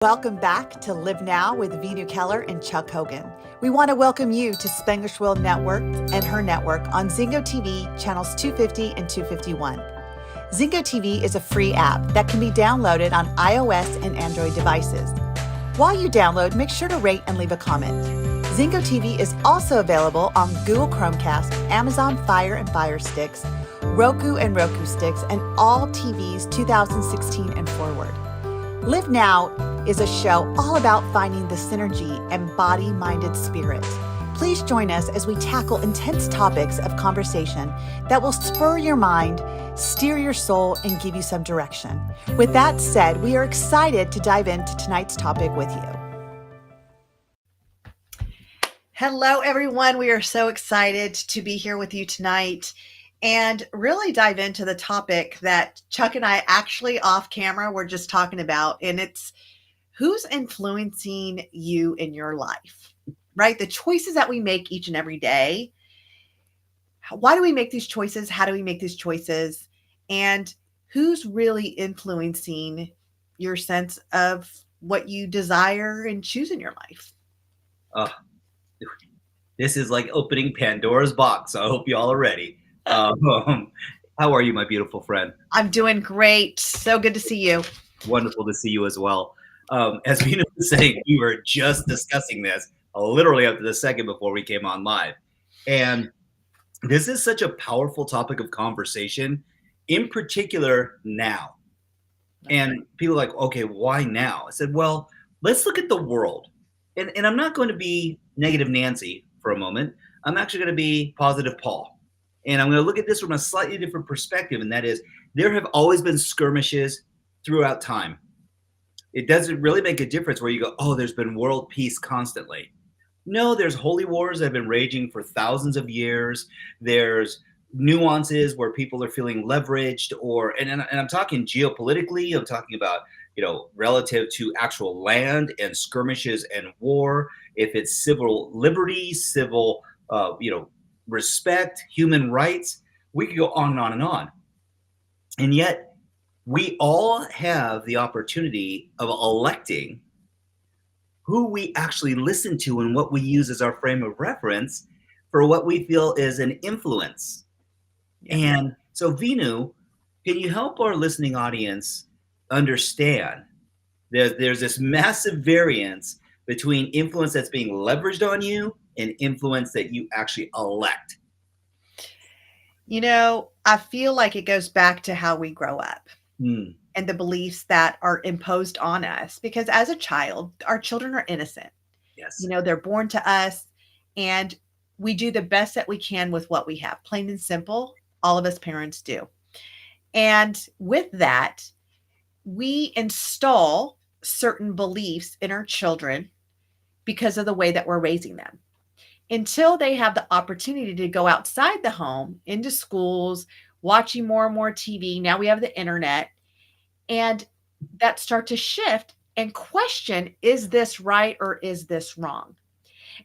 Welcome back to Live Now with Veenu Keller and Chuck Hogan. We want to welcome you to Spanglish World Network and her network on Zingo TV channels 250 and 251. Zingo TV is a free app that can be downloaded on iOS and Android devices. While you download, make sure to rate and leave a comment. Zingo TV is also available on Google Chromecast, Amazon Fire and Fire Sticks, Roku and Roku Sticks, and all TVs 2016 and forward. Live Now is a show all about finding the synergy and body-minded spirit. Please join us as we tackle intense topics of conversation that will spur your mind, steer your soul, and give you some direction. With that said, we are excited to dive into tonight's topic with you. Hello, everyone. We are so excited to be here with you tonight and really dive into the topic that Chuck and I actually off camera were just talking about, and it's who's influencing you in your life, right? The choices that we make each and every day. Why do we make these choices? How do we make these choices? And who's really influencing your sense of what you desire and choose in your life? This is like opening Pandora's box. I hope you all are ready. How are you, my beautiful friend? I'm doing great. So good to see you. Wonderful to see you as well. As Veenu was saying, we were just discussing this literally up to the second before we came on live. And this is such a powerful topic of conversation, in particular now. And people are like, okay, why now? I said, well, let's look at the world. And I'm not going to be negative Nancy for a moment. I'm actually going to be positive Paul. And I'm going to look at this from a slightly different perspective, and that is there have always been skirmishes throughout time. It doesn't really make a difference where you go, oh, there's been world peace constantly. No, there's holy wars that have been raging for thousands of years. There's nuances where people are feeling leveraged, and I'm talking geopolitically. I'm talking about, relative to actual land and skirmishes and war. If it's civil liberties, civil, respect, human rights, we could go on and on and on. And yet we all have the opportunity of electing who we actually listen to and what we use as our frame of reference for what we feel is an influence. And so, Veenu, can you help our listening audience understand there's this massive variance between influence that's being leveraged on you and influence that you actually elect? I feel like it goes back to how we grow up and the beliefs that are imposed on us, because as a child, our children are innocent. Yes. They're born to us and we do the best that we can with what we have, plain and simple. All of us parents do. And with that, we install certain beliefs in our children because of the way that we're raising them, until they have the opportunity to go outside the home, into schools, watching more and more TV. Now we have the internet, and that start to shift and question, is this right or is this wrong?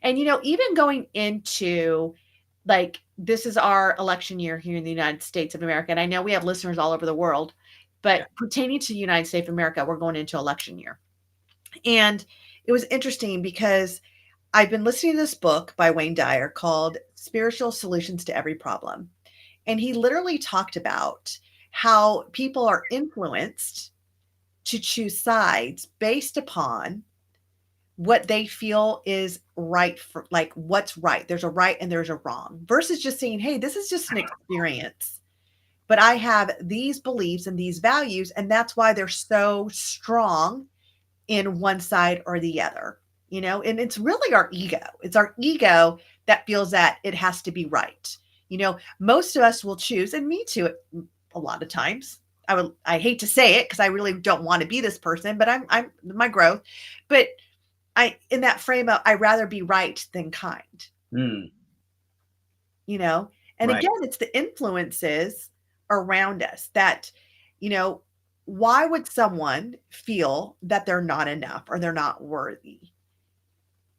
And, even going into this is our election year here in the United States of America. And I know we have listeners all over the world, but pertaining to the United States of America, we're going into election year. And it was interesting because I've been listening to this book by Wayne Dyer called Spiritual Solutions to Every Problem. And he literally talked about how people are influenced to choose sides based upon what they feel is right, for what's right. There's a right and there's a wrong, versus just saying, hey, this is just an experience, but I have these beliefs and these values, and that's why they're so strong in one side or the other. And it's really our ego. It's our ego that feels that it has to be right. Most of us will choose, and me too, a lot of times. I hate to say it because I really don't want to be this person, but I'm my growth. But in that frame of, I'd rather be right than kind. And right. Again, it's the influences around us that, why would someone feel that they're not enough or they're not worthy?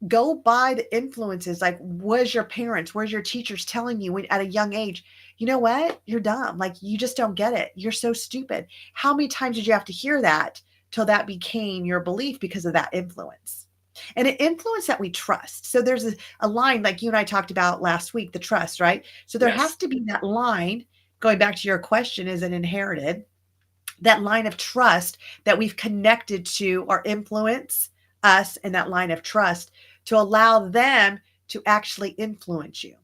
Go by the influences. Like, was your parents, where's your teachers telling you at a young age, you know what? You're dumb. You just don't get it. You're so stupid. How many times did you have to hear that till that became your belief because of that influence. And an influence that we trust. So there's a line like you and I talked about last week, the trust, right? So there has Yes, to be that line, going back to your question, is it inherited? That line of trust that we've connected to or influence us in that line of trust to allow them to actually influence you.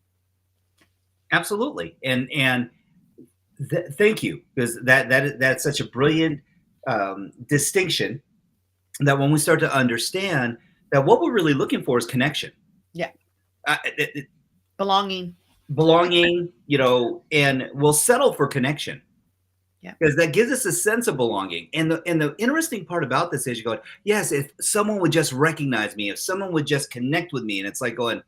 absolutely. And thank you, because that's such a brilliant distinction, that when we start to understand that what we're really looking for is connection, Yeah. it, Belonging. belonging, and we'll settle for connection Yeah. because that gives us a sense of belonging. And the interesting part about this is you go, yes, if someone would just recognize me, if someone would just connect with me, and it's like going,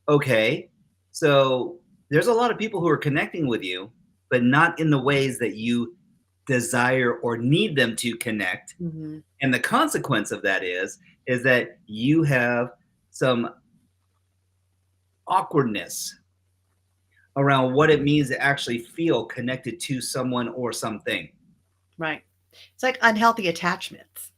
okay, so there's a lot of people who are connecting with you, but not in the ways that you desire or need them to connect. Mm-hmm. And the consequence of that is that you have some awkwardness around what it means to actually feel connected to someone or something. Right. It's like unhealthy attachments.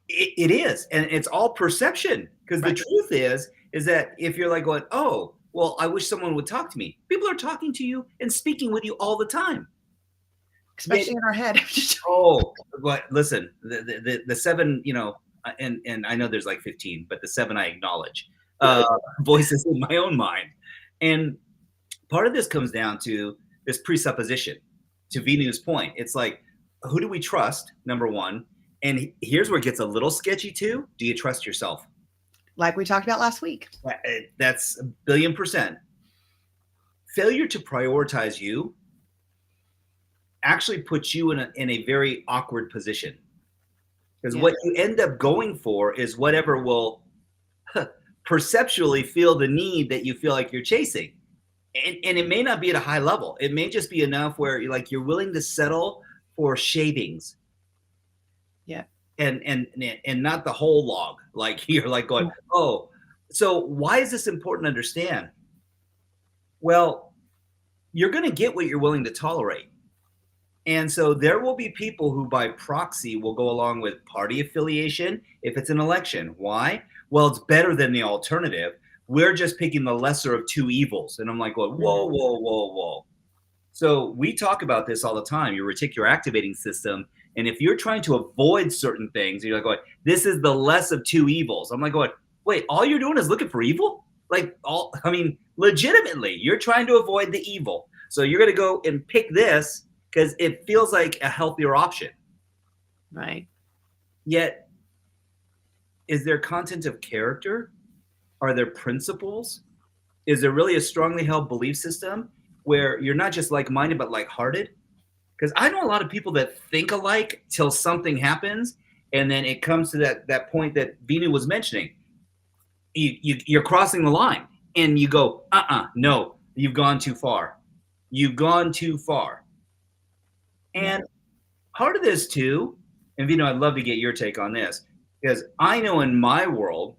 It is, and it's all perception. Because the Right. truth is that if you're like going, oh, well, I wish someone would talk to me. People are talking to you and speaking with you all the time. Yet, Especially in our head. oh, but listen, the seven, and I know there's like 15, but the seven I acknowledge, voices in my own mind, and part of this comes down to this presupposition. To Venu's point, it's like, who do we trust? Number one, and here's where it gets a little sketchy too. Do you trust yourself? Like we talked about last week. That's a billion percent. Failure to prioritize you actually puts you in a very awkward position, because Yeah. what you end up going for is whatever will perceptually feel the need that you feel like you're chasing. And it may not be at a high level. It may just be enough where you're willing to settle for shavings Yeah. and not the whole log. Like you're like going, oh, so why is this important to understand? Well, you're going to get what you're willing to tolerate. And so there will be people who by proxy will go along with party affiliation if it's an election. Why? Well, it's better than the alternative. We're just picking the lesser of two evils. And I'm like, going, whoa, Mhm. whoa, whoa, whoa. So we talk about this all the time, your reticular activating system. And if you're trying to avoid certain things, you're like going, this is the less of two evils. I'm like going, wait, all you're doing is looking for evil? Legitimately, you're trying to avoid the evil. So you're going to go and pick this because it feels like a healthier option. Right. Yet, is there content of character? Are there principles? Is there really a strongly held belief system where you're not just like-minded but like-hearted? Because I know a lot of people that think alike till something happens, and then it comes to that point that Veenu was mentioning. You're crossing the line, and you go, no, you've gone too far. You've gone too far. Yeah. And part of this too, and Veenu, I'd love to get your take on this, because I know in my world,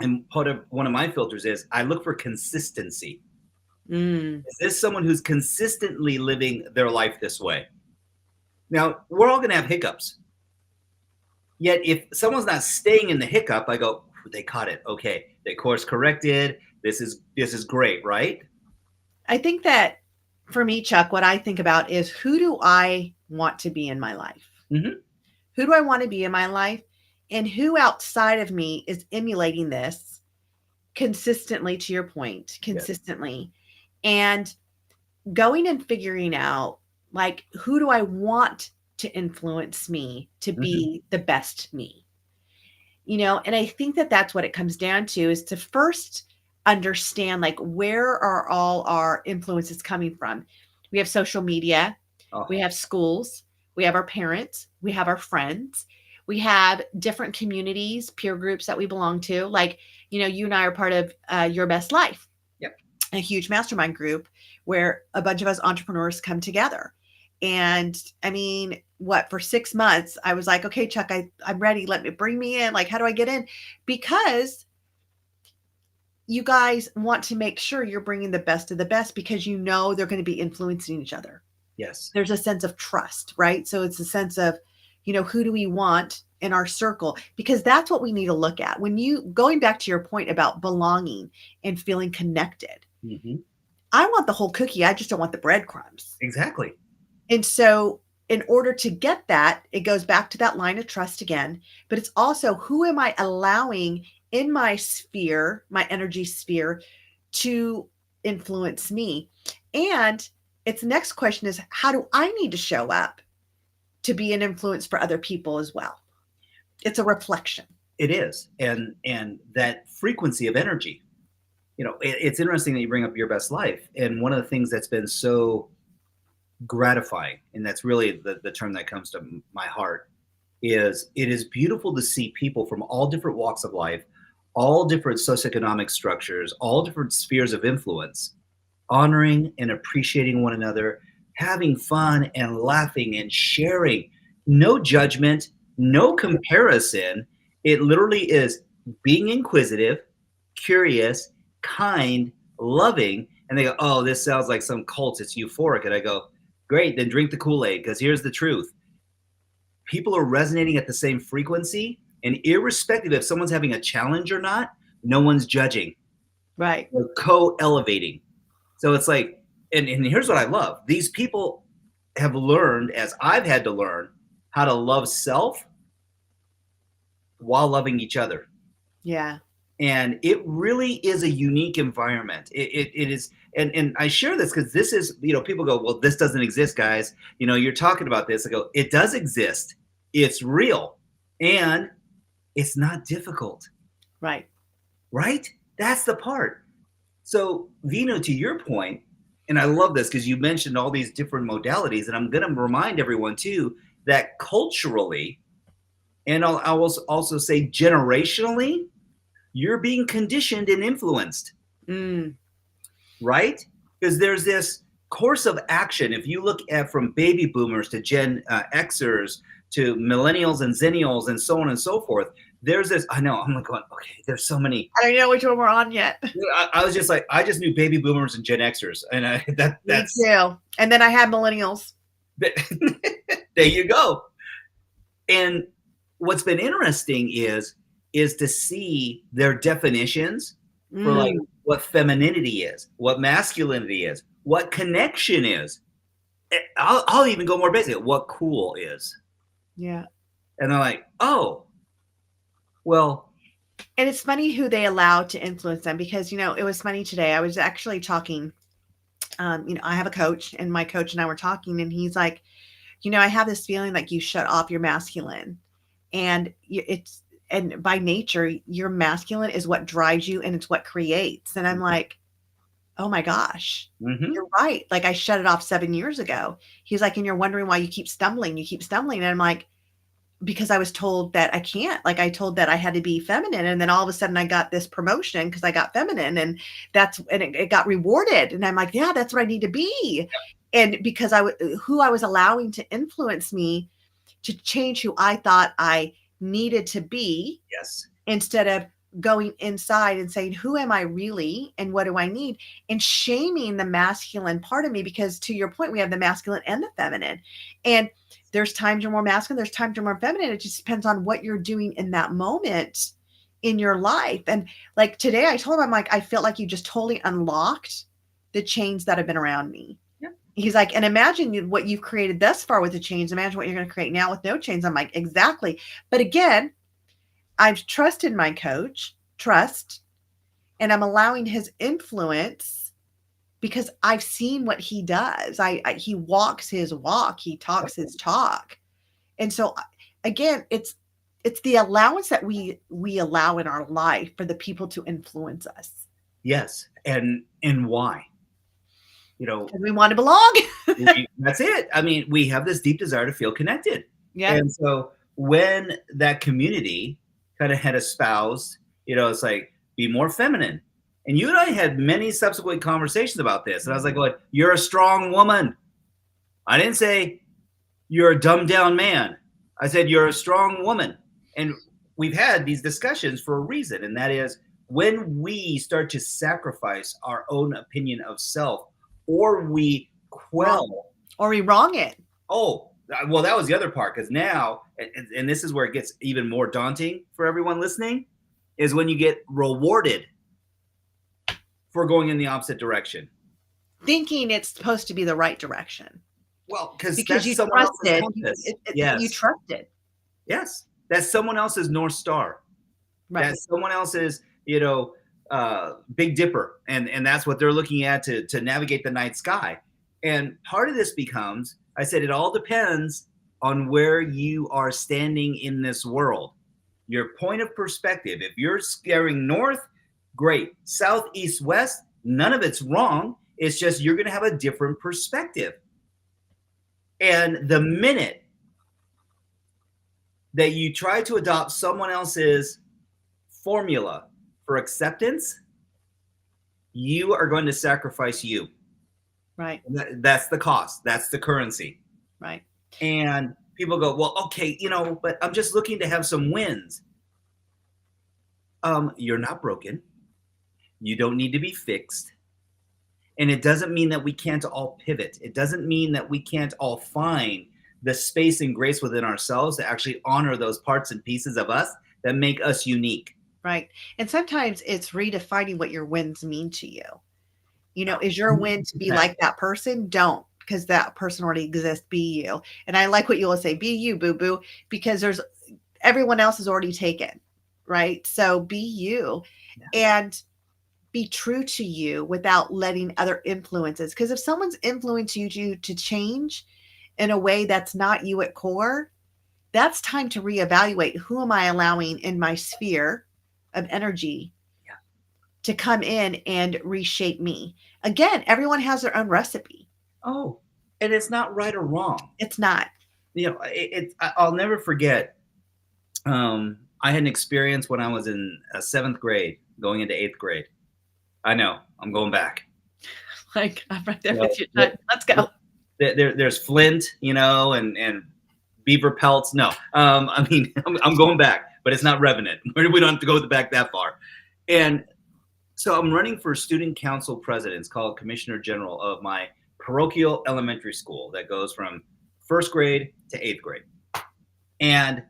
and part of one of my filters is I look for consistency. Mm. Is this someone who's consistently living their life this way? Now, we're all going to have hiccups. Yet, if someone's not staying in the hiccup, I go, they caught it. Okay, they course corrected. This is great, right? I think that for me, Chuck, what I think about is who do I want to be in my life? Mm-hmm. Who do I want to be in my life? And who outside of me is emulating this consistently, to your point, Yes. consistently? And going and figuring out, like, who do I want to influence me to Mm-hmm. be the best me? And I think that that's what it comes down to, is to first understand, like, where are all our influences coming from? We have social media, Oh, we have schools, we have our parents, we have our friends, we have different communities, peer groups that we belong to. Like, you and I are part of Your Best Life, yep. a huge mastermind group where a bunch of us entrepreneurs come together. And I mean, what, for 6 months, I was like, okay, Chuck, I'm ready. Bring me in. Like, how do I get in? Because you guys want to make sure you're bringing the best of the best, because they're going to be influencing each other. Yes. There's a sense of trust, right? So it's a sense of, who do we want in our circle, because that's what we need to look at. When you going back to your point about belonging and feeling connected, Mm-hmm. I want the whole cookie. I just don't want the breadcrumbs. Exactly. And so, in order to get that, it goes back to that line of trust again. But it's also, who am I allowing in my sphere, my energy sphere, to influence me? And its next question is, how do I need to show up to be an influence for other people as well? It's a reflection. It is. And that frequency of energy, it's interesting that you bring up your best life. And one of the things that's been so gratifying, and that's really the term that comes to my heart, is it is beautiful to see people from all different walks of life, all different socioeconomic structures, all different spheres of influence, honoring and appreciating one another, having fun and laughing and sharing. No judgment, no comparison. It literally is being inquisitive, curious, kind, loving. And they go, oh, this sounds like some cult. It's euphoric. And I go, great, then drink the Kool-Aid, because here's the truth. People are resonating at the same frequency, and irrespective if someone's having a challenge or not, no one's judging. Right. They're co-elevating. So it's like, and here's what I love. These people have learned, as I've had to learn, how to love self while loving each other. Yeah. And it really is a unique environment. It is, and I share this because this is, people go, well, this doesn't exist, guys. You're talking about this. I go, it does exist. It's real. And it's not difficult. Right. Right? That's the part. So, Veenu, to your point, and I love this because you mentioned all these different modalities, and I'm going to remind everyone too that culturally, and I will also say generationally, you're being conditioned and influenced, right? Because there's this course of action. If you look at from baby boomers to Gen Xers to millennials and zennials and so on and so forth, there's this, I know, I'm like going, okay, there's so many. I don't know which one we're on yet. I was just like, I just knew baby boomers and Gen Xers. And that's. Me too. And then I had millennials. There you go. And what's been interesting is to see their definitions for like what femininity is, what masculinity is, what connection is. I'll even go more basic, what cool is. Yeah. And they're like, oh, well. And it's funny who they allow to influence them, because, it was funny today. I was actually talking, I have a coach, and my coach and I were talking, and he's like, I have this feeling like you shut off your masculine, and and by nature, your masculine is what drives you, and it's what creates. And I'm like, oh my gosh, you're right. Like, I shut it off 7 years ago. He's like, and you're wondering why you keep stumbling. And I'm like, because I was told that I can't. Like, I told that I had to be feminine, and then all of a sudden I got this promotion because I got feminine, and it got rewarded. And I'm like, yeah, that's what I need to be. And because who I was allowing to influence me to change who I thought I needed to be. Yes. Instead of going inside and saying, who am I really and what do I need? And shaming the masculine part of me, because to your point, we have the masculine and the feminine. And there's times you're more masculine, there's times you're more feminine. It just depends on what you're doing in that moment in your life. And like today, I told him, I'm like, I felt like you just totally unlocked the chains that have been around me. Yeah. He's like, and imagine what you've created thus far with the chains. Imagine what you're going to create now with no chains. I'm like, exactly. But again, I've trusted my coach, and I'm allowing his influence because I've seen what he does. He walks his walk, he talks his talk. And so again, it's the allowance that we allow in our life for the people to influence us. Yes. And why? We want to belong. That's it. I mean, we have this deep desire to feel connected. Yeah. And so when that community kind of had espoused, it's like, be more feminine. And you and I had many subsequent conversations about this. And I was like, well, you're a strong woman. I didn't say you're a dumbed down man. I said, you're a strong woman. And we've had these discussions for a reason. And that is, when we start to sacrifice our own opinion of self, or we quell, or we wrong it. Oh, Well, that was the other part, because now, and this is where it gets even more daunting for everyone listening, is when you get rewarded for going in the opposite direction. Thinking it's supposed to be the right direction. Well, because Because that's you someone else's trusted, compass. you Yes. trusted. Yes. That's someone else's North Star. Right. That's someone else's, Big Dipper. And that's what they're looking at to navigate the night sky. And part of this becomes, I said, it all depends on where you are standing in this world. Your point of perspective. If you're staring north, great. South, east, west, none of it's wrong. It's just you're going to have a different perspective. And the minute that you try to adopt someone else's formula for acceptance, you are going to sacrifice you. Right. That's the cost. That's the currency. Right. And people go, well, okay, but I'm just looking to have some wins. You're not broken. You don't need to be fixed. And it doesn't mean that we can't all pivot. It doesn't mean that we can't all find the space and grace within ourselves to actually honor those parts and pieces of us that make us unique. Right. And sometimes it's redefining what your wins mean to you. Is your win to be like that person? Don't, because that person already exists. Be you. And I like what you will say, be you, boo boo, because everyone else is already taken. Right. So be you and be true to you without letting other influences. Because if someone's influencing you to change in a way that's not you at core, that's time to reevaluate. Who am I allowing in my sphere of energy to come in and reshape me? Again, everyone has their own recipe. Oh, and it's not right or wrong. It's not. I'll never forget. I had an experience when I was in 7th grade, going into 8th grade. I know, I'm going back. Like, I'm right there with you. Let's go. There's Flint, and beaver pelts. No, I'm going back, but it's not Revenant. We don't have to go back that far. And so I'm running for student council president. It's called Commissioner General of my parochial elementary school that goes from 1st grade to 8th grade. And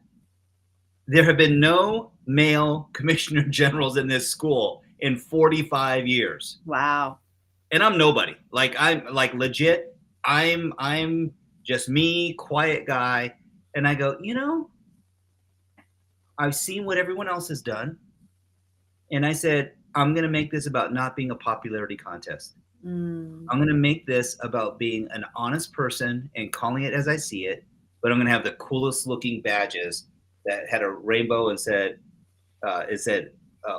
there have been no male commissioner generals in this school in 45 years. Wow. And I'm nobody. Like, I'm like legit. I'm just me, quiet guy. And I go, I've seen what everyone else has done. And I said, I'm going to make this about not being a popularity contest. I'm going to make this about being an honest person and calling it as I see it. But I'm going to have the coolest looking badges that had a rainbow and said,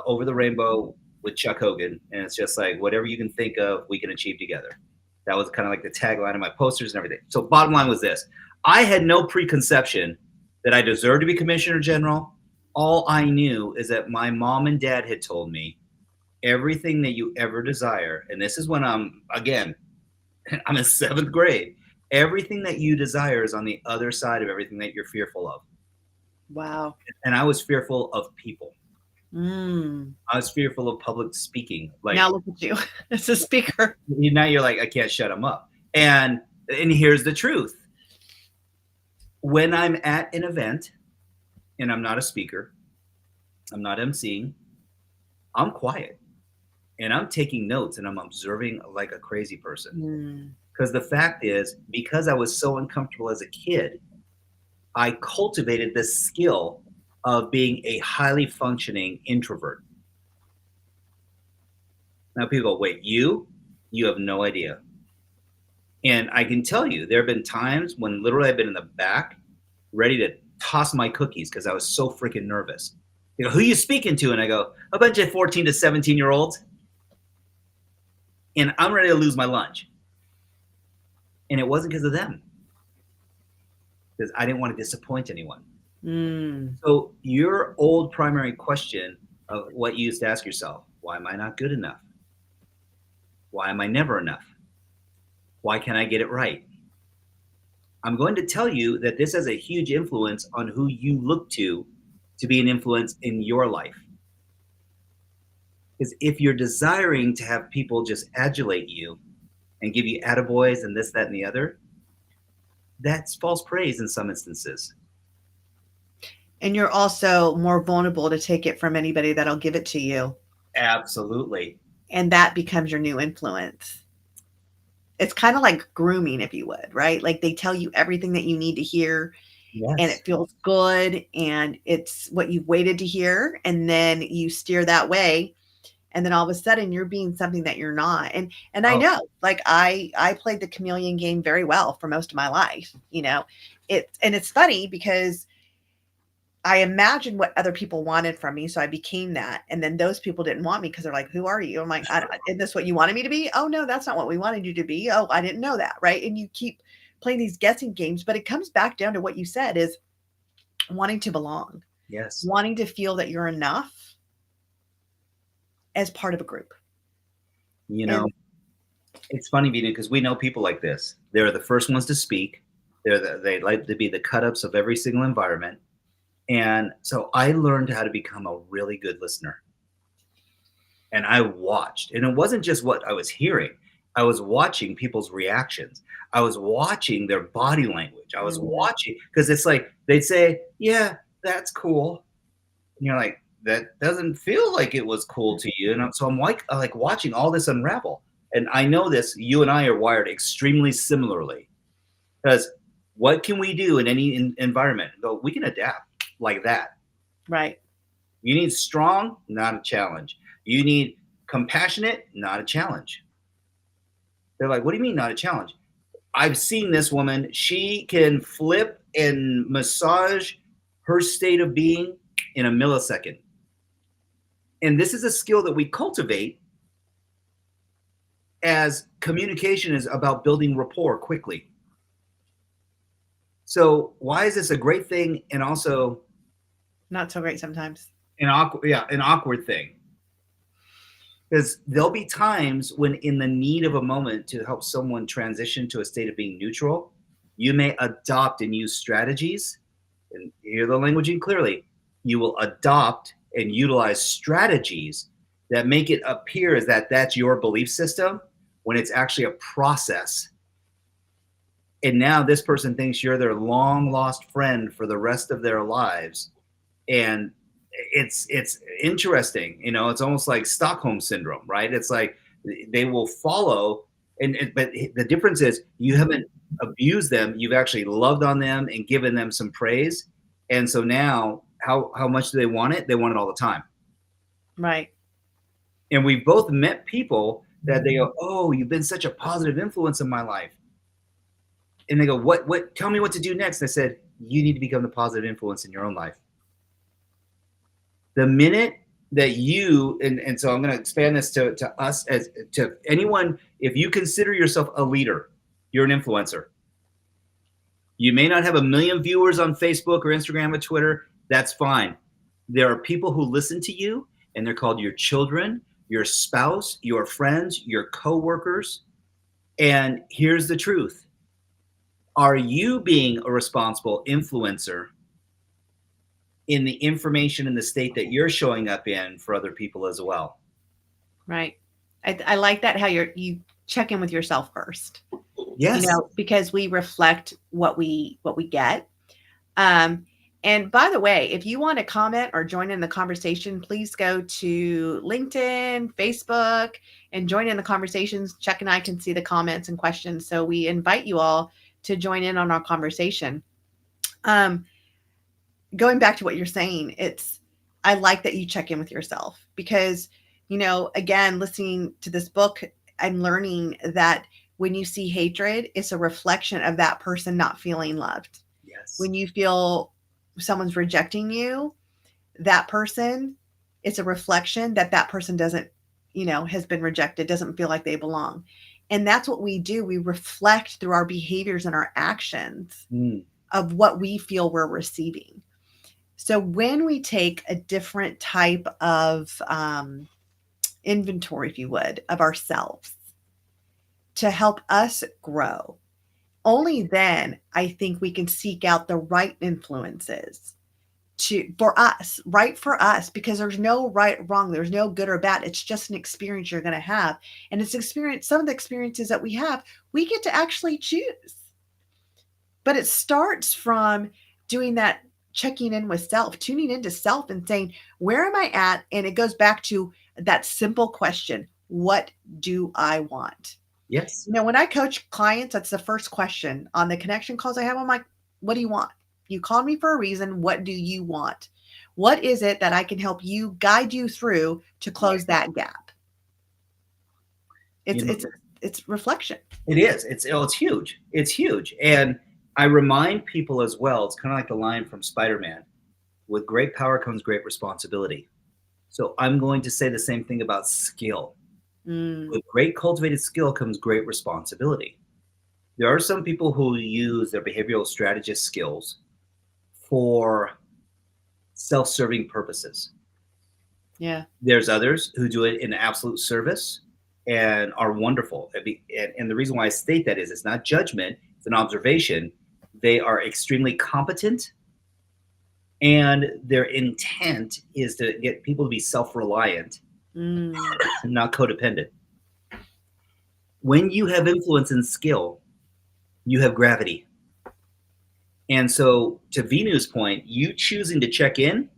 over the rainbow with Chuck Hogan. And it's just like, whatever you can think of, we can achieve together. That was kind of like the tagline of my posters and everything. So bottom line was this. I had no preconception that I deserved to be Commissioner General. All I knew is that my mom and dad had told me everything that you ever desire. And this is when I'm in 7th grade. Everything that you desire is on the other side of everything that you're fearful of. Wow. And I was fearful of people. I was fearful of public speaking. Like, now look at you as a speaker. Now you're like, I can't shut them up. And here's the truth. When I'm at an event and I'm not a speaker, I'm not emceeing, I'm quiet and I'm taking notes and I'm observing like a crazy person. Because the fact is, because I was so uncomfortable as a kid, I cultivated this skill of being a highly functioning introvert. Now people go, wait, you have no idea. And I can tell you, there have been times when literally I've been in the back ready to toss my cookies because I was so freaking nervous. You know, who are you speaking to? And I go, a bunch of 14 to 17-year-olds. And I'm ready to lose my lunch. And it wasn't because of them. Because I didn't want to disappoint anyone. So your old primary question of what you used to ask yourself, why am I not good enough? Why am I never enough? Why can't I get it right? I'm going to tell you that this has a huge influence on who you look to be an influence in your life. Because if you're desiring to have people just adulate you and give you attaboys and this, that, and the other, that's false praise in some instances. And you're also more vulnerable to take it from anybody that'll give it to you. Absolutely. And that becomes your new influence. It's kind of like grooming, if you would, right? Like they tell you everything that you need to hear and it Yes. feels good and it's what you've waited to hear. And then you steer that way. And then all of a sudden you're being something that you're not. And I Oh, know, like I played the chameleon game very well for most of my life, you know. And it's funny because I imagined what other people wanted from me, so I became that. And then those people didn't want me because they're like, "Who are you?" I'm like, "Isn't this what you wanted me to be?" "Oh no, that's not what we wanted you to be." "Oh, I didn't know that." Right? And you keep playing these guessing games, but it comes back down to what you said is wanting to belong, yes. wanting to feel that you're enough as part of a group. You know, And it's funny, Vita, because we know people like this. They're the first ones to speak. They like to be the cut ups of every single environment. And so I learned how to become a really good listener. And I watched, and it wasn't just what I was hearing. I was watching people's reactions. I was watching their body language. I was mm, watching because it's like they'd say, "Yeah, that's cool," and you're like, "That doesn't feel like it was cool to you." And so I'm like watching all this unravel. And I know this. You and I are wired extremely similarly because what can we do in any environment? Go, we can adapt like that. right, You need strong, not a challenge. You need compassionate, not a challenge. They're like, what do you mean, not a challenge? I've seen this woman. She can flip and massage her state of being in a millisecond. And this is a skill that we cultivate as communication is about building rapport quickly. So, why is this a great thing and also not so great sometimes. an awkward thing? Because there'll be times when, in the need of a moment to help someone transition to a state of being neutral, you may adopt and use strategies. And hear the languaging clearly. You will adopt and utilize strategies that make it appear as that that's your belief system when it's actually a process. And now this person thinks you're their long lost friend for the rest of their lives, and it's interesting. It's almost like Stockholm syndrome, right? It's like they will follow, but the difference is you haven't abused them. You've actually loved on them and given them some praise. And so now, how much do they want it? They want it all the time. Right. And we've both met people that they go, "Oh, you've been such a positive influence in my life." And they go, "What? Tell me what to do next." I said, "You need to become the positive influence in your own life." The minute that you and so I'm going to expand this to us, as to anyone. If you consider yourself a leader, you're an influencer. You may not have a million viewers on Facebook or Instagram or Twitter. That's fine. There are people who listen to you, and they're called your children, your spouse, your friends, your coworkers. And here's the truth: are you being a responsible influencer in the information and the state that you're showing up in for other people as well? Right. I like that how you check in with yourself first, you Yes. know, because we reflect what we get. Um, and by the way, if you want to comment or join in the conversation, please go to LinkedIn, Facebook, and join in the conversations. Chuck and I can see the comments and questions. So we invite you all to join in on our conversation. Um, Going back to what you're saying, I like that you check in with yourself because, you know, again, listening to this book, I'm learning that when you see hatred, it's a reflection of that person not feeling loved. Yes. When you feel someone's rejecting you, that person, it's a reflection that that person doesn't, you know, has been rejected, doesn't feel like they belong. And that's what we do. We reflect through our behaviors and our actions Mm. of what we feel we're receiving. So when we take a different type of inventory, if you would, of ourselves to help us grow, only then I think we can seek out the right influences to for us, right for us, because there's no right or wrong, there's no good or bad. It's just an experience you're going to have, and it's experience. Some of the experiences that we have, we get to actually choose But it starts from doing that, checking in with self, tuning into self and saying, where am I at? And it goes back to that simple question: what do I want? Yes. When I coach clients, that's the first question on the connection calls I have. I'm like, what do you want? You called me for a reason. What do you want? What is it that I can help you, guide you through to close that gap? It's You know, it's it's reflection. it is. It's huge. It's huge. And I remind people as well, it's kind of like the line from Spider-Man, with great power comes great responsibility. So I'm going to say the same thing about skill. Mm, With great cultivated skill comes great responsibility. There are some people who use their behavioral strategist skills for self-serving purposes. yeah. There's others who do it in absolute service and are wonderful. And the reason why I state that is it's not judgment, it's an observation. They are extremely competent, and their intent is to get people to be self-reliant, Mm, not codependent. When you have influence and skill, you have gravity. And so, to Venu's point, you choosing to check in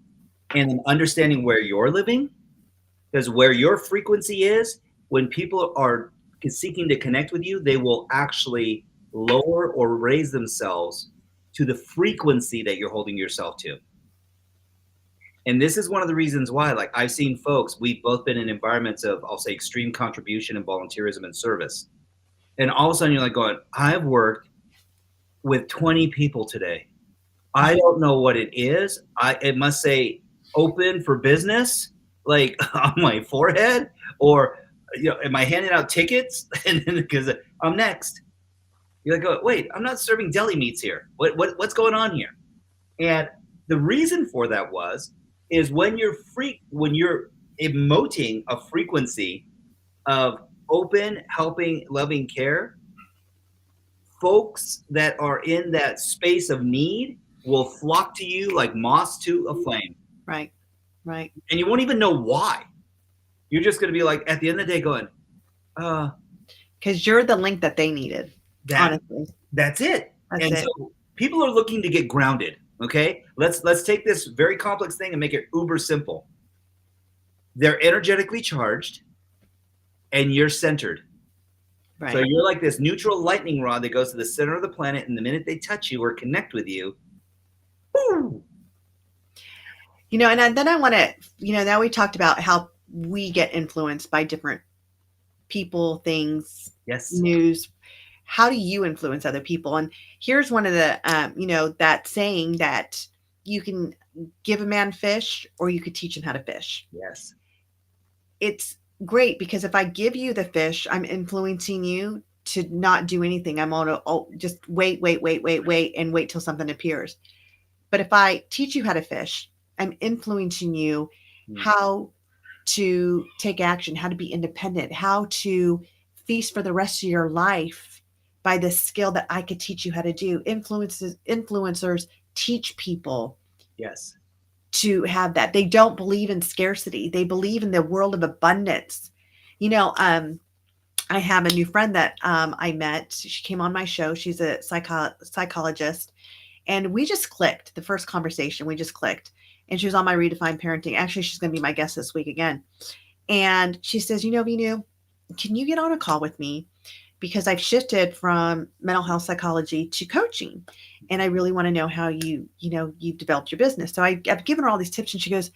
and then understanding where you're living, because where your frequency is, when people are seeking to connect with you, they will actually lower or raise themselves to the frequency that you're holding yourself to. And this is one of the reasons why, like, I've seen folks, we've both been in environments of, I'll say, extreme contribution and volunteerism and service. And all of a sudden you're like going, I've worked with 20 people today. I don't know what it is. It must say open for business, like on my forehead, or am I handing out tickets? And then because I'm next, you're like, oh, wait, I'm not serving deli meats here. What's going on here? And the reason for that is when you're emoting a frequency of open, helping, loving care, folks that are in that space of need will flock to you like moths to a flame. right. Right. And you won't even know why. You're just going to be like, at the end of the day, going, uh, Because you're the link that they needed. that Honestly, that's it. that's And it. so people are looking to get grounded. Okay, let's take this very complex thing and make it uber simple. They're energetically charged, and you're centered. Right. So you're like this neutral lightning rod that goes to the center of the planet, and the minute they touch you or connect with you, woo, And then I want to, now we talked about how we get influenced by different people, things, yes, news. How do you influence other people? And here's one of the, that saying that you can give a man fish or you could teach him how to fish. yes, It's great because if I give you the fish, I'm influencing you to not do anything. I'm on just wait, and wait till something appears. But if I teach you how to fish, I'm influencing you how to take action, how to be independent, how to feast for the rest of your life by the skill that I could teach you how to do. Influencers teach people yes, to have that. They don't believe in scarcity. They believe in the world of abundance. I have a new friend that I met. She came on my show. She's a psychologist, and we just clicked. The first conversation, we just clicked. And she was on my Redefined Parenting. Actually, she's going to be my guest this week again. And she says, Veenu, can you get on a call with me? Because I've shifted from mental health psychology to coaching. And I really want to know how you've developed your business. So I've given her all these tips, and she goes,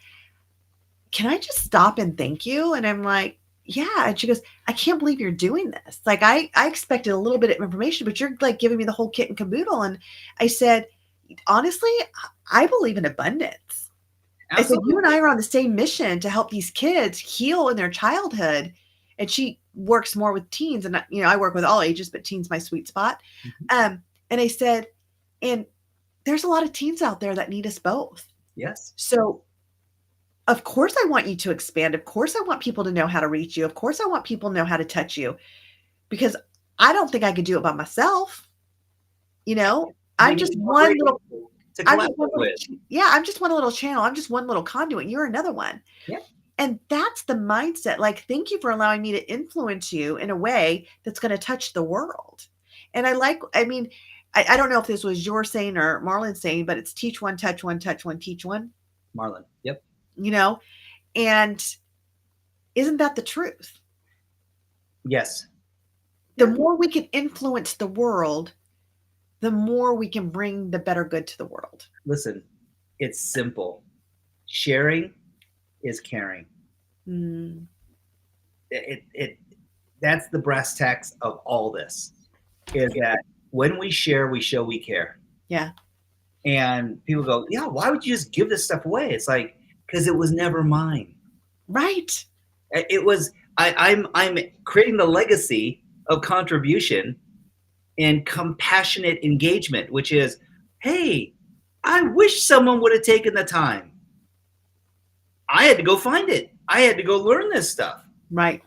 can I just stop and thank you? And I'm like, yeah. And she goes, I can't believe you're doing this. Like I expected a little bit of information, but you're like giving me the whole kit and caboodle. And I said, honestly, I believe in abundance. I said, you and absolutely, I are on the same mission to help these kids heal in their childhood. And she works more with teens, and I work with all ages, but teens my sweet spot. And I said, and there's a lot of teens out there that need us both. yes, So of course I want you to expand. Of course I want people to know how to reach you. Of course I want people to know how to touch you, because I don't think I could do it by myself. they I'm need just more one great little people to I'm just one collaborate little, with. yeah, I'm just one little channel. I'm just one little conduit. You're another one. Yeah, And that's the mindset. Like, thank you for allowing me to influence you in a way that's going to touch the world. And I mean, I don't know if this was your saying or Marlon's saying, but it's teach one, touch one, teach one, Marlon. Yep. you know? And isn't that the truth? Yes. The Yeah. more we can influence the world, the more we can bring the better good to the world. Listen, it's simple. Sharing is caring. Mm, It that's the brass tacks of all this. Is that when we share, we show we care. yeah. And people go, yeah, why would you just give this stuff away? It's like, because it was never mine. Right. It was I'm creating the legacy of contribution and compassionate engagement, which is, hey, I wish someone would have taken the time. I had to go find it. I had to go learn this stuff. Right.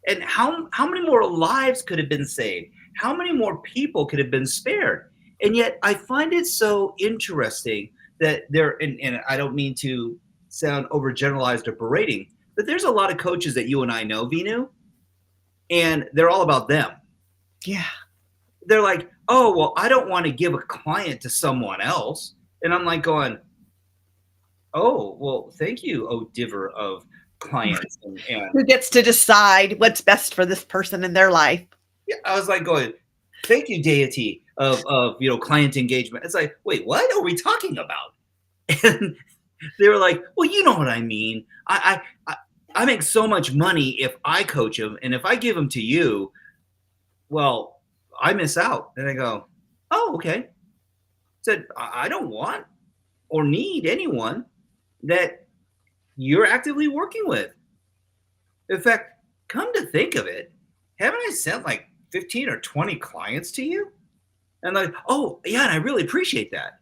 And how many more lives could have been saved? How many more people could have been spared? And yet I find it so interesting that and I don't mean to sound overgeneralized or berating, but there's a lot of coaches that you and I know, Veenu, and they're all about them. Yeah. They're like, oh, well, I don't want to give a client to someone else. And I'm like going, oh, well, thank you, oh diver of clients. And Who gets to decide what's best for this person in their life? yeah, I was like going, thank you, deity of client engagement. It's like, wait, what are we talking about? And they were like, well, you know what I mean. I make so much money if I coach them, and if I give them to you, well, I miss out. And I go, oh, okay. Said, I don't want or need anyone that you're actively working with. In fact, come to think of it, haven't I sent like 15 or 20 clients to you? And like, oh, yeah, and I really appreciate that.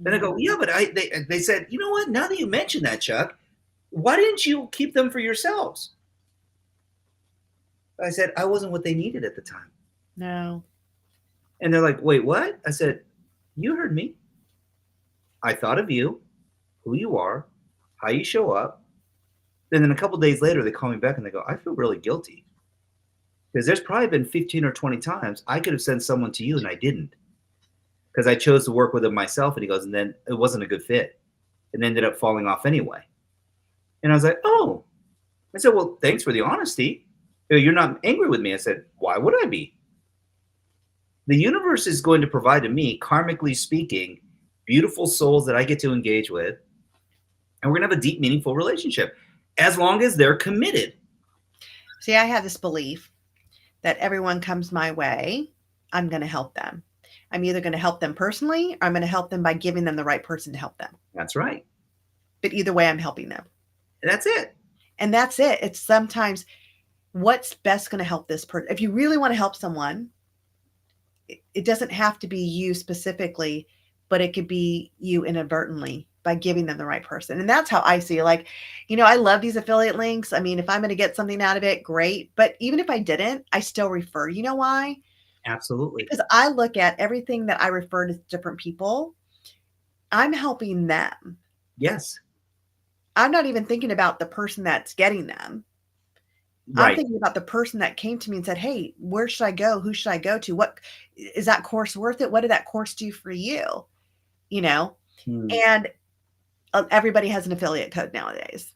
And I go, yeah, but they said, you know what? Now that you mention that, Chuck, why didn't you keep them for yourselves? I said, I wasn't what they needed at the time. No. And they're like, wait, what? I said, you heard me. I thought of you, who you are, how you show up. And then a couple days later, they call me back and they go, I feel really guilty. Because there's probably been 15 or 20 times I could have sent someone to you and I didn't. Because I chose to work with him myself. And he goes, and then it wasn't a good fit. It ended up falling off anyway. And I was like, oh. I said, well, thanks for the honesty. You're not angry with me. I said, why would I be? The universe is going to provide to me, karmically speaking, beautiful souls that I get to engage with. And we're going to have a deep, meaningful relationship as long as they're committed. See, I have this belief that everyone comes my way, I'm going to help them. I'm either going to help them personally, or I'm going to help them by giving them the right person to help them. That's right. But either way, I'm helping them. That's it. And that's it. It's sometimes what's best going to help this person. If you really want to help someone, it doesn't have to be you specifically, but it could be you inadvertently by giving them the right person. And that's how I see it. Like, I love these affiliate links. I mean, if I'm going to get something out of it, great. But even if I didn't, I still refer. You know why? Absolutely. Because I look at everything that I refer to different people, I'm helping them. Yes. I'm not even thinking about the person that's getting them. Right. I'm thinking about the person that came to me and said, hey, where should I go? Who should I go to? What is that course worth it? What did that course do for you? And everybody has an affiliate code nowadays.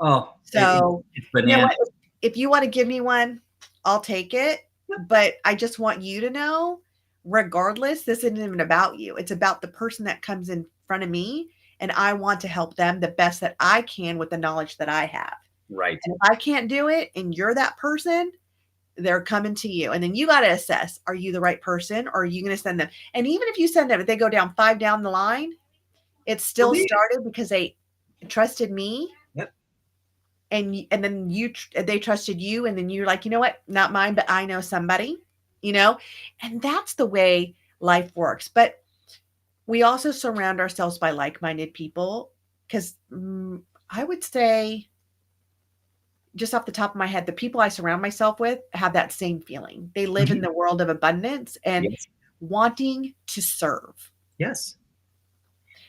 Oh, so it's bananas. If you want to give me one, I'll take it. But I just want you to know, regardless, this isn't even about you. It's about the person that comes in front of me, and I want to help them the best that I can with the knowledge that I have. Right. And if I can't do it and you're that person, they're coming to you. And then you got to assess, are you the right person, or are you going to send them? And even if you send them, if they go down 5 down the line, it still started because they trusted me. Yep. And then they trusted you. And then you're like, you know what? Not mine, but I know somebody, and that's the way life works. But we also surround ourselves by like-minded people, because I would say, just off the top of my head, the people I surround myself with have that same feeling. They live in the world of abundance and wanting to serve. Yes.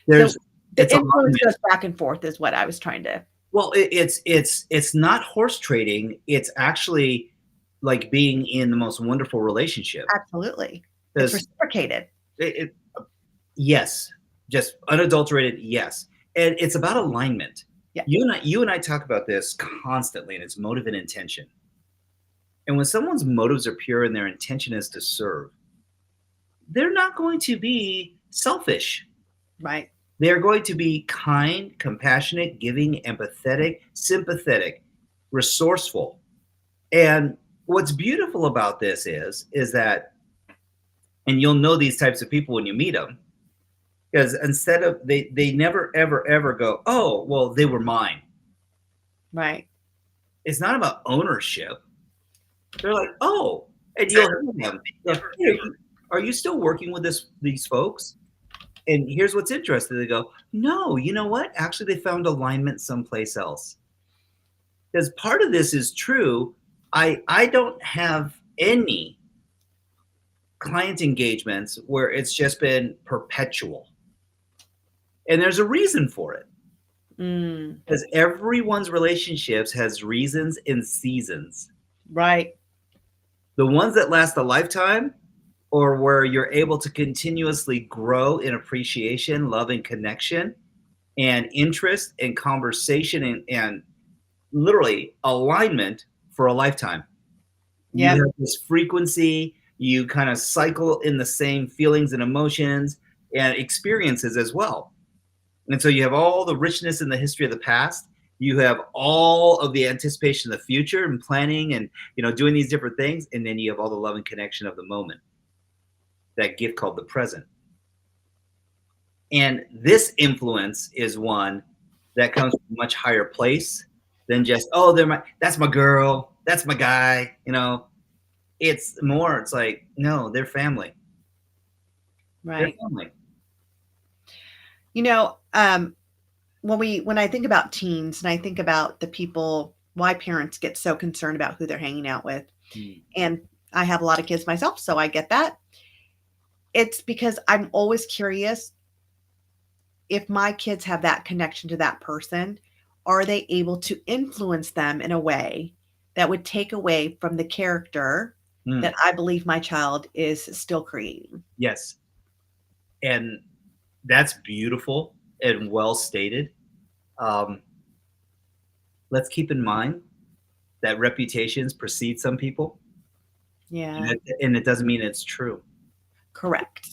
The influence goes back and forth is what I was trying to. Well, it's not horse trading. It's actually like being in the most wonderful relationship. Absolutely. It's reciprocated. It, yes, just unadulterated yes. And it's about alignment. Yeah. You and I talk about this constantly, and it's motive and intention. And when someone's motives are pure and their intention is to serve, they're not going to be selfish. Right. They're going to be kind, compassionate, giving, empathetic, sympathetic, resourceful. And what's beautiful about this is that, and you'll know these types of people when you meet them, because instead of they never ever ever go, oh well, they were mine. Right. It's not about ownership. They're like, oh, and you'll hear them. Hey, are you still working with these folks? And here's what's interesting. They go, no, you know what? Actually, they found alignment someplace else. Because part of this is true. I don't have any client engagements where it's just been perpetual. And there's a reason for it. Because everyone's relationships has reasons and seasons. Right. The ones that last a lifetime, or where you're able to continuously grow in appreciation, love, and connection, and interest and conversation and literally alignment for a lifetime. You Yeah. have this frequency, you kind of cycle in the same feelings and emotions and experiences as well. And so you have all the richness in the history of the past. You have all of the anticipation of the future and planning and doing these different things. And then you have all the love and connection of the moment. That gift called the present. And this influence is one that comes from a much higher place than just, oh, that's my girl, that's my guy. It's more, it's like, no, they're family. Right. They're family. When I think about teens and I think about the people, why parents get so concerned about who they're hanging out with, and I have a lot of kids myself, so I get that. It's because I'm always curious, if my kids have that connection to that person, are they able to influence them in a way that would take away from the character that I believe my child is still creating? Yes. And that's beautiful and well stated. Let's keep in mind that reputations precede some people. Yeah. And it doesn't mean it's true. Correct.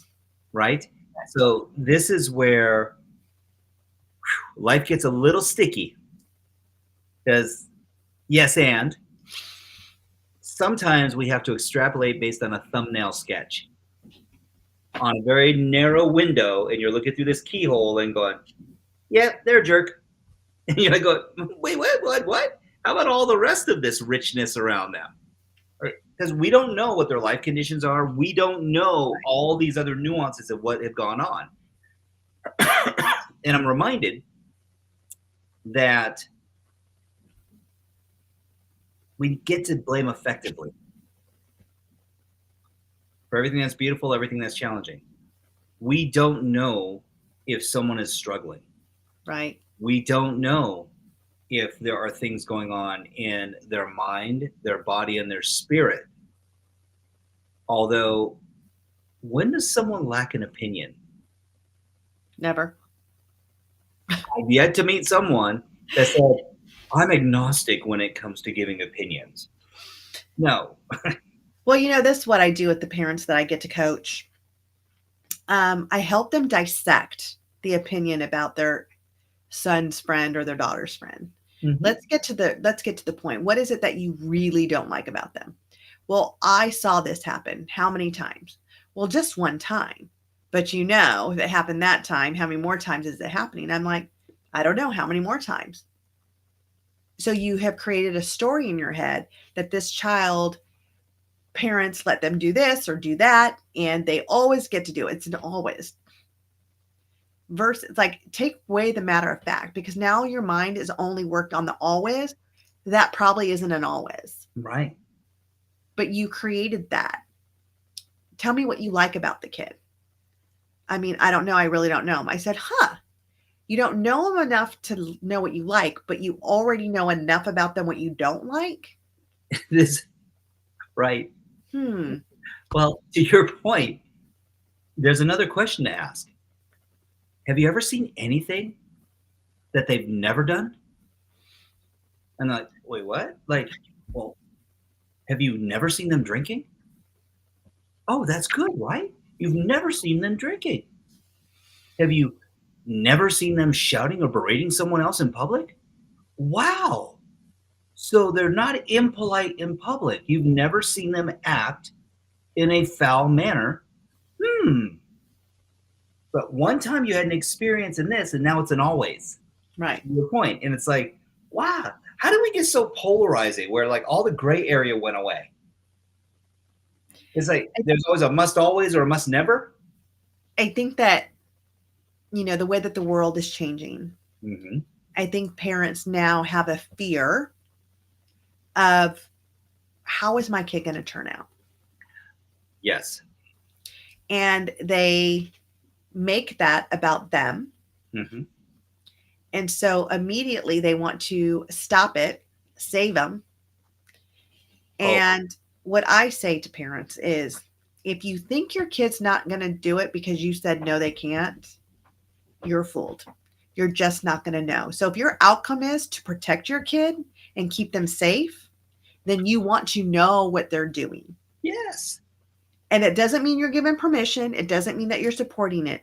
Right? So this is where life gets a little sticky. Because, yes, and sometimes we have to extrapolate based on a thumbnail sketch on a very narrow window, and you're looking through this keyhole and going, yeah, they're a jerk. And you're like, wait, what? How about all the rest of this richness around them? Because we don't know what their life conditions are. We don't know all these other nuances of what have gone on. And I'm reminded that we get to blame effectively for everything that's beautiful, everything that's challenging. We don't know if someone is struggling. Right. We don't know if there are things going on in their mind, their body, and their spirit. Although, when does someone lack an opinion? Never. I've yet to meet someone that said, I'm agnostic when it comes to giving opinions. No. Well, this is what I do with the parents that I get to coach. I help them dissect the opinion about their son's friend or their daughter's friend. Mm-hmm. Let's get to the point. What is it that you really don't like about them? Well, I saw this happen. How many times? Well, just one time. But if it happened that time, how many more times is it happening? I'm like, I don't know. How many more times? So you have created a story in your head that this child, parents let them do this or do that, and they always get to do it. It's an always. Versus, like, take away the matter of fact, because now your mind is only worked on the always. That probably isn't an always. Right. But you created that. Tell me what you like about the kid. I mean, I don't know. I really don't know him. I said, you don't know them enough to know what you like, but you already know enough about them what you don't like? This, right. Well, to your point, there's another question to ask. Have you ever seen anything that they've never done? And they're like, wait, what? Like, well, have you never seen them drinking? Oh, that's good, right? You've never seen them drinking. Have you never seen them shouting or berating someone else in public? Wow. So they're not impolite in public. You've never seen them act in a foul manner. Hmm. But one time you had an experience in this, and now it's an always. Right. To your point. And it's like, wow, how did we get so polarizing where like all the gray area went away? It's like there's always a must always or a must never. I think that, the way that the world is changing, Mm-hmm. I think parents now have a fear of, how is my kid going to turn out? Yes. And they make that about them. Mm-hmm. And so immediately they want to stop it, save them. And what I say to parents is, if you think your kid's not going to do it because you said no, they can't, you're fooled. You're just not going to know. So if your outcome is to protect your kid and keep them safe, then you want to know what they're doing. Yes. And it doesn't mean you're giving permission. It doesn't mean that you're supporting it.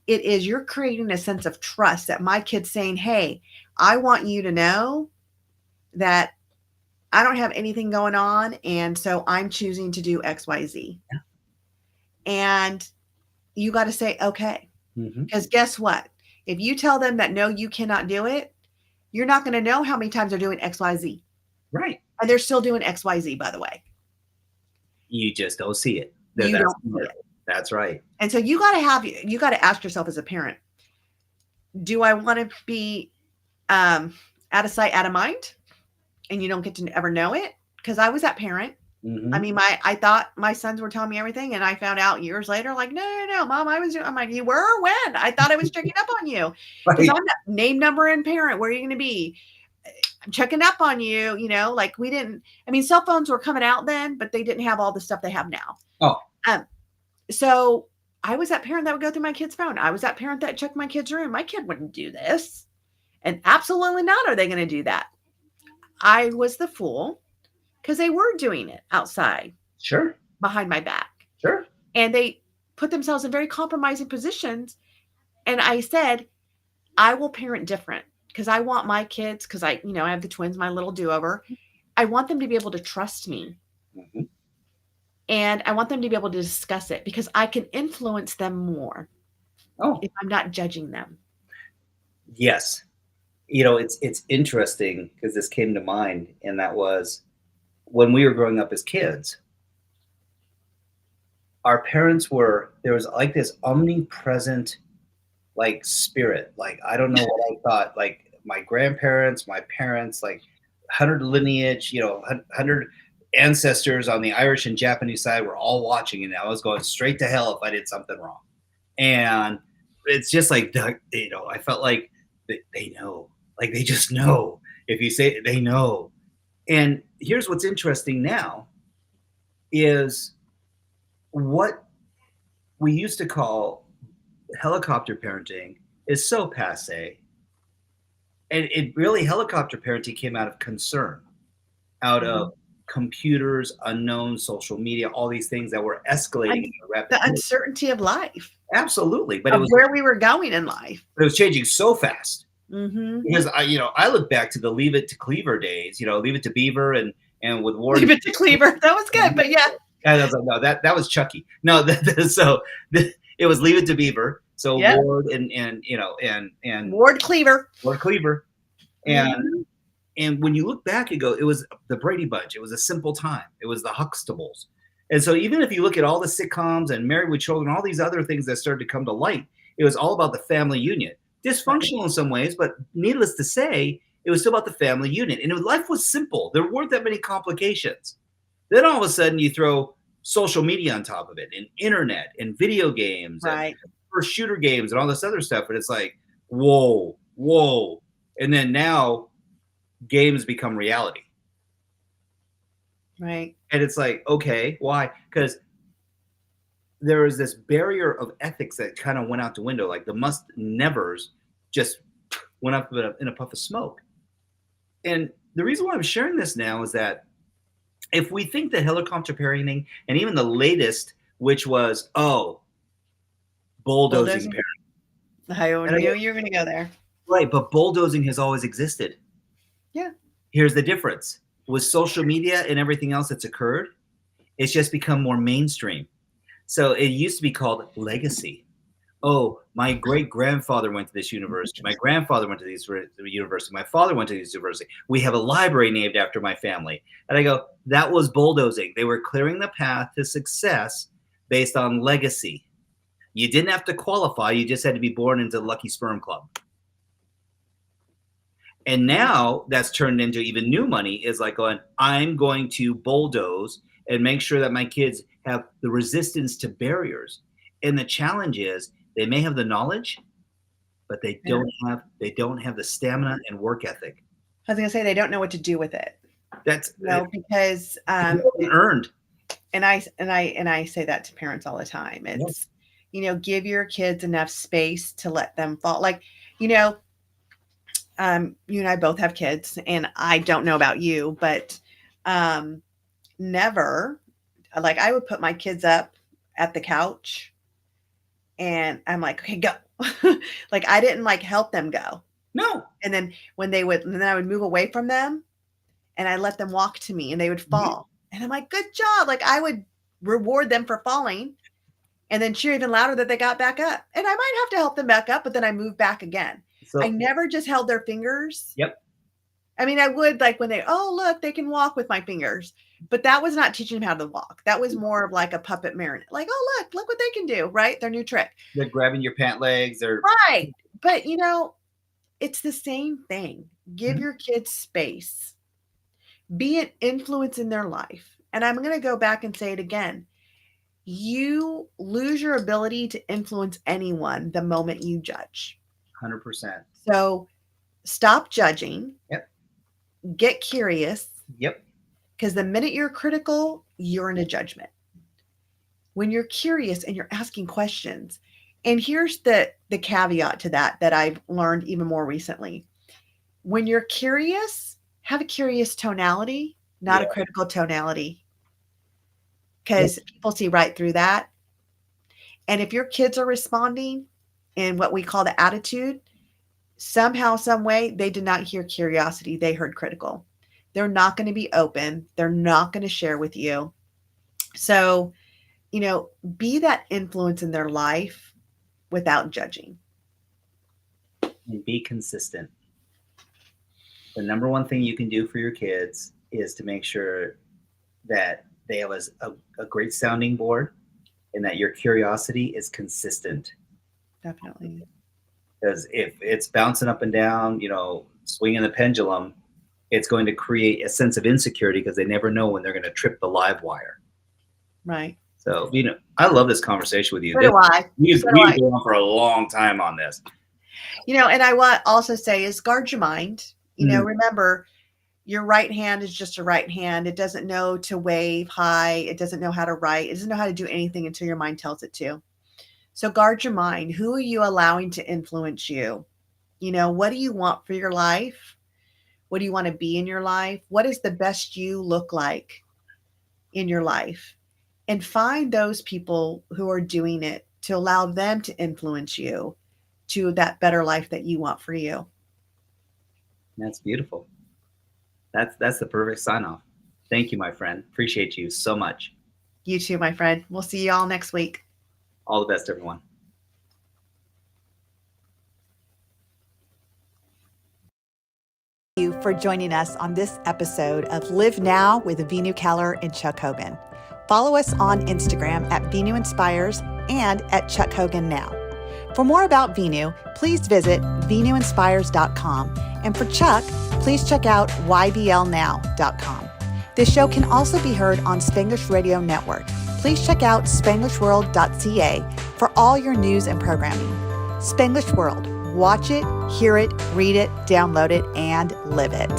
It is you're creating a sense of trust that my kid's saying, hey, I want you to know that I don't have anything going on. And so I'm choosing to do X, Y, Z. Yeah. And you got to say, okay. Mm-hmm. Because guess what? If you tell them that, no, you cannot do it, you're not going to know how many times they're doing X, Y, Z. Right. And they're still doing X, Y, Z, by the way. You just don't see it. You don't see it. That's right. And so you got to ask yourself as a parent, do I want to be out of sight, out of mind? And you don't get to ever know it? Because I was that parent. Mm-hmm. I mean, I thought my sons were telling me everything, and I found out years later, like, no, Mom, I'm like, you were? When? I thought I was checking up on you. Because Right. I'm not name, number, and parent. Where are you going to be? I'm checking up on you, like we didn't, I mean, cell phones were coming out then, but they didn't have all the stuff they have now. Oh. So I was that parent that would go through my kid's phone. I was that parent that checked my kid's room. My kid wouldn't do this. And absolutely not are they going to do that. I was the fool because they were doing it outside. Sure. Behind my back. Sure. And they put themselves in very compromising positions. And I said, I will parent different because I want my kids, because I have the twins, my little do-over. I want them to be able to trust me. Mm-hmm. And I want them to be able to discuss it because I can influence them more if I'm not judging them. Yes. It's interesting because this came to mind, and that was when we were growing up as kids, our parents there was like this omnipresent like spirit. Like, I don't know what I thought, like my grandparents, my parents, like 100 lineage, 100 ancestors on the Irish and Japanese side were all watching, and I was going straight to hell if I did something wrong. And it's just like, I felt like they know, like they just know. If you say it, they know. And here's what's interesting now is what we used to call helicopter parenting is so passe. And it really, helicopter parenting came out of concern, out of computers, unknown, social media, all these things that were escalating. The uncertainty of life. Absolutely. But it was where we were going in life. It was changing so fast. Mm-hmm. Because I look back to the Leave It to Cleaver days, Leave It to Beaver and with Ward. Leave It to Cleaver. That was good, but yeah. And I was like, no, that was Chucky. No, it was Leave It to Beaver. So yeah. Ward and Ward Cleaver. Ward Cleaver. And when you look back and go, it was the Brady Bunch. It was A Simple Time. It was the Huxtables. And so even if you look at all the sitcoms and Married with Children, all these other things that started to come to light, it was all about the family unit. Dysfunctional in some ways, but needless to say, it was still about the family unit. And life was simple. There weren't that many complications. Then all of a sudden you throw social media on top of it, and internet and video games, right, and first shooter games and all this other stuff. And it's like, whoa. And then now games become reality. Right. And it's like, okay, why? Because there was this barrier of ethics that kind of went out the window. Like the must nevers just went up in a puff of smoke. And the reason why I'm sharing this now is that if we think that helicopter parenting and even the latest, which was, bulldozing Bulldozing. parenting. I And I knew go, you were going to go there. right, but bulldozing has always existed. Yeah. Here's the difference. With social media and everything else that's occurred, it's just become more mainstream. So it used to be called legacy. Oh, my great-grandfather went to this university. My grandfather went to this university. My father went to this university. We have a library named after my family. And I go, that was bulldozing. They were clearing the path to success based on legacy. You didn't have to qualify. You just had to be born into the Lucky Sperm Club. And now that's turned into even new money is like going, I'm going to bulldoze and make sure that my kids have the resistance to barriers. And the challenge is they may have the knowledge, but they don't have the stamina and work ethic. I was going to say they don't know what to do with it. That's because earned. And I say that to parents all the time. It's give your kids enough space to let them fall. Like, you and I both have kids, and I don't know about you, but never, like, I would put my kids up at the couch and I'm like, okay, go. Like, I didn't like help them go. No. And then I would move away from them and I let them walk to me and they would fall. Mm-hmm. And I'm like, good job. Like, I would reward them for falling and then cheer even louder that they got back up. And I might have to help them back up, but then I move back again. So I never just held their fingers. Yep. I mean, I would, like, when look, they can walk with my fingers. But that was not teaching them how to walk. That was more of like a puppet marionette. Like, oh, look what they can do, right? Their new trick. They're grabbing your pant legs. They're right. But, it's the same thing. Give your kids space. Be an influence in their life. And I'm going to go back and say it again. You lose your ability to influence anyone the moment you judge. 100%. So stop judging. Yep. Get curious. Yep. Because the minute you're critical, you're in a judgment. When you're curious and you're asking questions, and here's the caveat to that I've learned even more recently. When you're curious, have a curious tonality, not a critical tonality. Because people see right through that. And if your kids are responding in what we call the attitude, somehow, some way, they did not hear curiosity. They heard critical. They're not going to be open. They're not going to share with you. So, be that influence in their life without judging. And be consistent. The number one thing you can do for your kids is to make sure that they have a great sounding board and that your curiosity is consistent. Definitely. Because if it's bouncing up and down, swinging the pendulum, it's going to create a sense of insecurity because they never know when they're going to trip the live wire. Right. So, I love this conversation with you. So do I. We've been on for a long time on this. And I want to also say is guard your mind. Remember, your right hand is just a right hand. It doesn't know to wave high. It doesn't know how to write. It doesn't know how to do anything until your mind tells it to. So guard your mind. Who are you allowing to influence you? What do you want for your life? What do you want to be in your life? What does the best you look like in your life? And find those people who are doing it to allow them to influence you to that better life that you want for you. That's beautiful. That's the perfect sign off. Thank you, my friend. Appreciate you so much. You too, my friend. We'll see you all next week. All the best, everyone. Thank you for joining us on this episode of Live Now with Veenu Keller and Chuck Hogan. Follow us on Instagram at Veenu Inspires and at Chuck Hogan Now. For more about Veenu, please visit VeenuInspires.com. And for Chuck, please check out YBLNow.com. This show can also be heard on Spanglish Radio Network. Please check out SpanglishWorld.ca for all your news and programming. Spanglish World. Watch it, hear it, read it, download it, and live it.